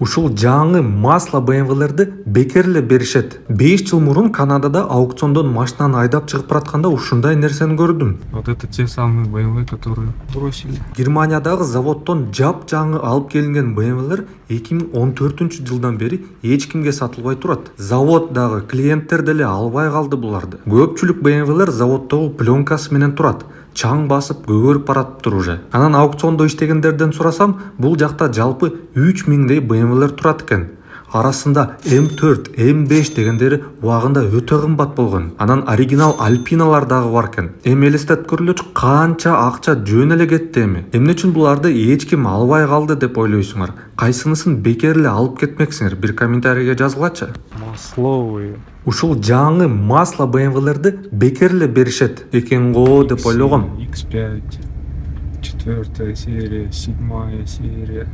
Ушул жаңы масло BMW'лерди бекер эле беришет. 5 жыл мурун Канадада аукциондон машинаны айдап чыгып баратканда ушундай нерсени көрдүм. Вот это те самые BMW, которые бросили. Германиядагы заводдон жап-жаңы алып келинген BMW'лер 2014-жылдан бери эч кимге сатылбай турат. Завод дагы, клиенттер деле албай калды буларды. Көпчүлүк BMW'лер заводдогу пленкасы менен турат. Чаң басып көгөрүп баратыптыр уже. Анан аукциондо иштегендерден сурасам, бул жакта жалпы 3000дей BMW'лер турат экен. Арасында M4, M5 дегендери убагында өтө кымбат болгон. Анан оригинал Альпиналар дагы бар экен. Эми элестетип көрүлөчү, канча акча жөн эле кетти эми. Эмне үчүн буларды эч ким албай калды деп ойлойсуңар? Кайсынысын бекер эле алып кетмексиңер? Бир комментарийге жазгылачы. Масловые. Ушул жаңы масло BMW'лерди бекер эле беришет экен го деп ойлогом. X5, 4 серия, 7 серия.